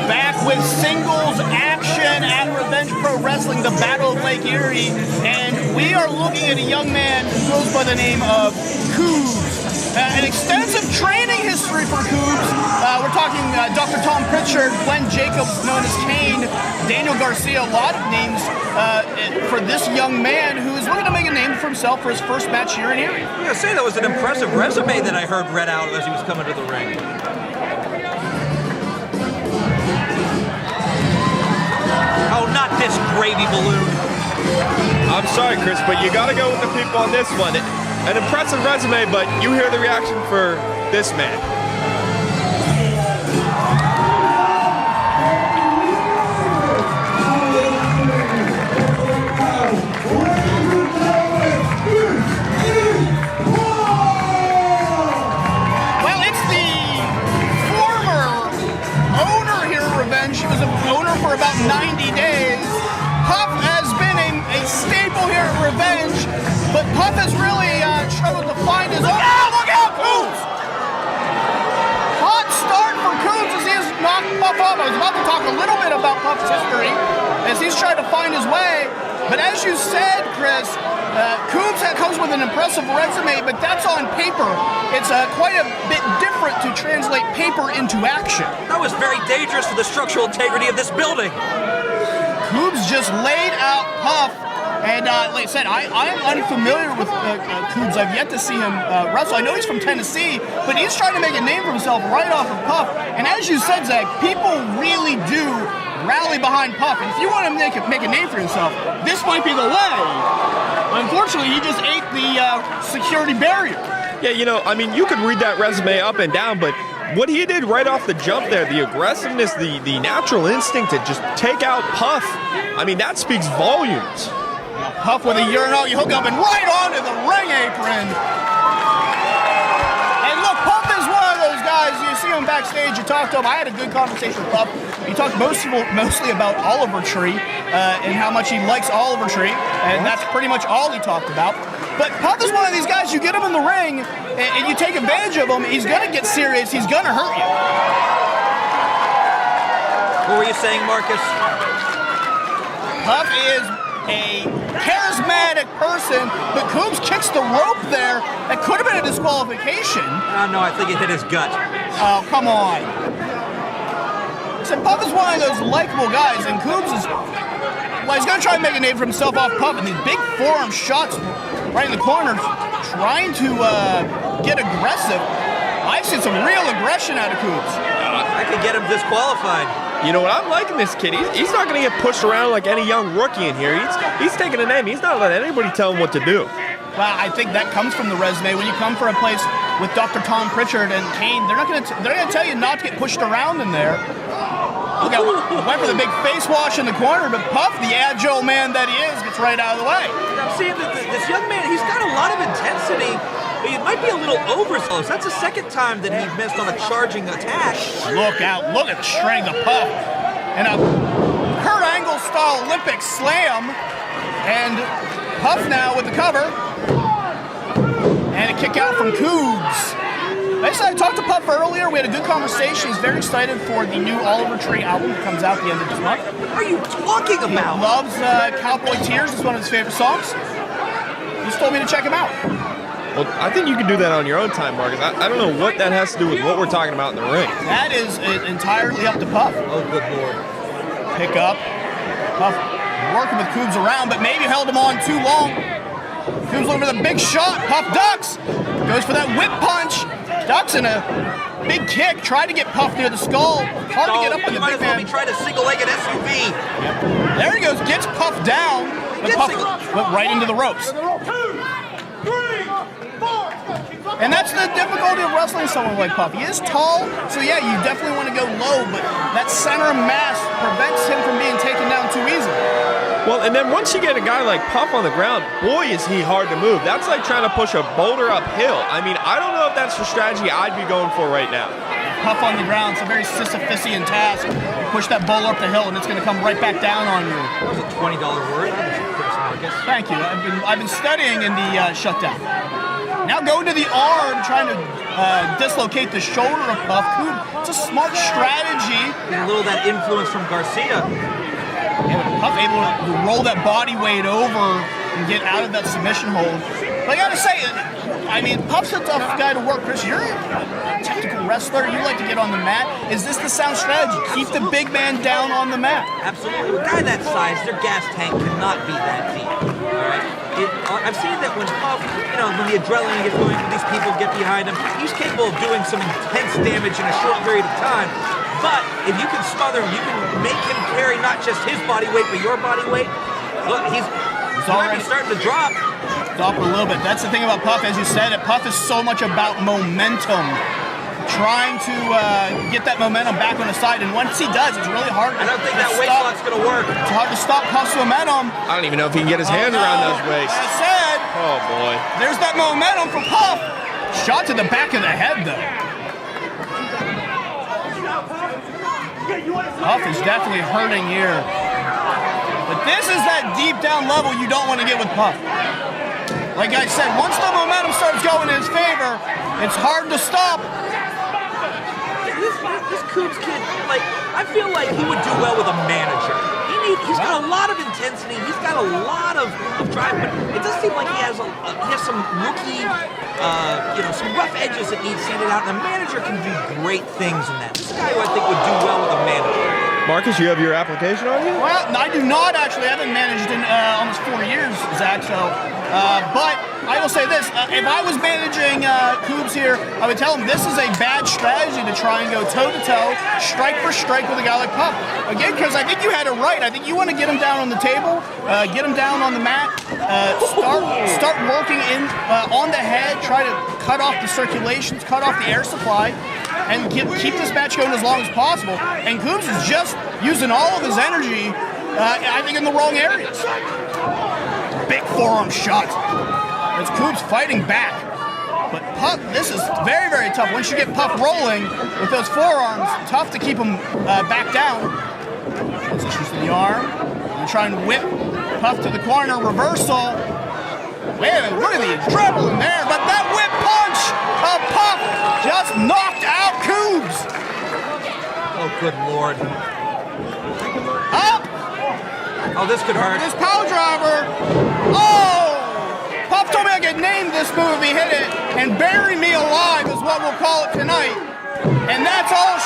Back with singles action at Revenge Pro Wrestling, the Battle of Lake Erie, and we are looking at a young man who goes by the name of Kubes. An extensive training history for Kubes. We're talking Dr. Tom Pritchard, Glenn Jacobs, known as Kane, Daniel Garcia, a lot of names for this young man who is looking to make a name for himself for his first match here in Erie. Yeah, say that was an impressive resume that I heard read out as he was coming to the ring. Oh, not this gravy balloon. I'm sorry, Chris, but you got to go with the people on this one. An impressive resume, but you hear the reaction for this man. Well, it's the former owner here at Revenge. He was an owner for about 90 days. Puff has been a staple here at Revenge, but Puff has really struggled to find his own. Look out, Kubes! Hot start for Kubes as he has knocked Puff off. I was about to talk a little bit about Puff's history as he's trying to find his way. But as you said, Chris, Kubes comes with an impressive resume, but that's on paper. It's quite a bit different to translate paper into action. That was very dangerous for the structural integrity of this building. Kubes just laid out Puff. And like I said, I am unfamiliar with Kubes. I've yet to see him wrestle. I know he's from Tennessee, but he's trying to make a name for himself right off of Puff. And as you said, Zach, people really do rally behind Puff. And if you want to make a name for yourself, this might be the way. Unfortunately, he just ate the security barrier. Yeah, you know, I mean, you could read that resume up and down, but what he did right off the jump there, the aggressiveness, the natural instinct to just take out Puff, I mean, that speaks volumes. Puff with a urinal, you hook up and right onto the ring apron. And look, Puff is one of those guys, you see him backstage, you talk to him. I had a good conversation with Puff. He talked mostly about Oliver Tree and how much he likes Oliver Tree, and that's pretty much all he talked about. But Puff is one of these guys, you get him in the ring and you take advantage of him, he's going to get serious, he's going to hurt you. What were you saying, Marcus? Puff is a charismatic person, but Kubes kicks the rope there. That could have been a disqualification. No, I think it hit his gut. Oh, come on. So Puff is one of those likable guys, and Kubes is, well, he's going to try and make a name for himself off Puff, and these big forearm shots right in the corner, trying to get aggressive. I've seen some real aggression out of Kubes. I could get him disqualified. You know what, I'm liking this kid. He's not going to get pushed around like any young rookie in here. He's taking a name. He's not letting anybody tell him what to do. Well, I think that comes from the resume. When you come for a place with Dr. Tom Pritchard and Kane, they're going to tell you not to get pushed around in there. Look out, went for the big face wash in the corner, but Puff, the agile man that he is, gets right out of the way. I'm seeing that this young man, he's got a lot of intensity, but he might be a little overzealous. That's the second time that he missed on a charging attack. Look out, look at the strength of Puff. And a Kurt Angle-style Olympic slam. And Puff now with the cover. And a kick out from Kubes. I talked to Puff earlier. We had a good conversation. He's very excited for the new Oliver Tree album that comes out at the end of this month. What are you talking about? He loves Cowboy Tears. It's one of his favorite songs. He just told me to check him out. Well, I think you can do that on your own time, Marcus. I don't know what that has to do with what we're talking about in the ring. That is entirely up to Puff. Oh, good Lord. Pick up. Puff working with Kubes around, but maybe held him on too long. Kubes looking for the big shot. Puff ducks. Goes for that whip punch. Ducks in a big kick. Tried to get Puff near the skull. Hard to get up in the big man. He tried to single-legged SUV. Yep. There he goes. Gets Puff down. But Puff went right into the ropes. 2, 3, 4. And that's the difficulty of wrestling someone like Puff. He is tall, so yeah, you definitely want to go low, but that center of mass prevents him from being taken down too easily. Well, and then once you get a guy like Puff on the ground, boy, is he hard to move. That's like trying to push a boulder uphill. I mean, I don't know if that's the strategy I'd be going for right now. Puff on the ground, it's a very Sisyphusian task. You push that boulder up the hill, and it's going to come right back down on you. That was a $20 word. Chris Marcus. Thank you. I've been studying in the shutdown. Now going to the arm, trying to dislocate the shoulder of Puff. It's a smart strategy. A little of that influence from Garcia. Puff able to roll that body weight over and get out of that submission hold. But I gotta say, I mean, Puff's a tough guy to work. Chris, you're a technical wrestler. You like to get on the mat. Is this the sound strategy? Keep the big man down on the mat. Absolutely. A guy that size, their gas tank cannot be that deep. All right. I've seen that when Puff, when the adrenaline gets going, when these people get behind him, he's capable of doing some intense damage in a short period of time. But if you can smother him, you can make him carry not just his body weight, but your body weight. Look, he's already starting to drop. Drop a little bit. That's the thing about Puff, as you said. Puff is so much about momentum. Trying to get that momentum back on the side, and once he does, it's really hard. I don't think that weight lock's going to work. It's hard to stop Puff's momentum. I don't even know if he can get his hands around those weights. As I said, oh boy, there's that momentum for Puff. Shot to the back of the head, though. Puff is definitely hurting here, but this is that deep down level you don't want to get with Puff. Like I said, once the momentum starts going in his favor, it's hard to stop. This Kubes kid, I feel like he would do well with a manager. He's got a lot of intensity. He's got a lot of drive, but it does seem like he has some rookie, some rough edges that need sanded out. And a manager can do great things in that. This guy, I think, would do well with a manager. Marcus, you have your application on you? Well, I do not actually. I haven't managed in almost 4 years, Zach. So, but I will say this: if I was managing Kubes here, I would tell him this is a bad strategy to try and go toe to toe, strike for strike with a guy like Puff. Again, because I think you had it right. I think you want to get him down on the table, get him down on the mat, start working in on the head, try to cut off the circulations, cut off the air supply, and keep this match going as long as possible. And Kubes is just using all of his energy, I think, in the wrong areas. Big forearm shot. It's Kubes fighting back. But Puff, this is very, very tough. Once you get Puff rolling with those forearms, tough to keep him back down. Positions to the arm. And try and whip Puff to the corner. Reversal. Man, look at the adrenaline there. But that whip punch of Puff just knocked out Kubes. Oh, good Lord. Up. Oh, this could hurt. This power driver. Oh! Puff told me I could name this move if he hit it. And bury me alive is what we'll call it tonight. And that's all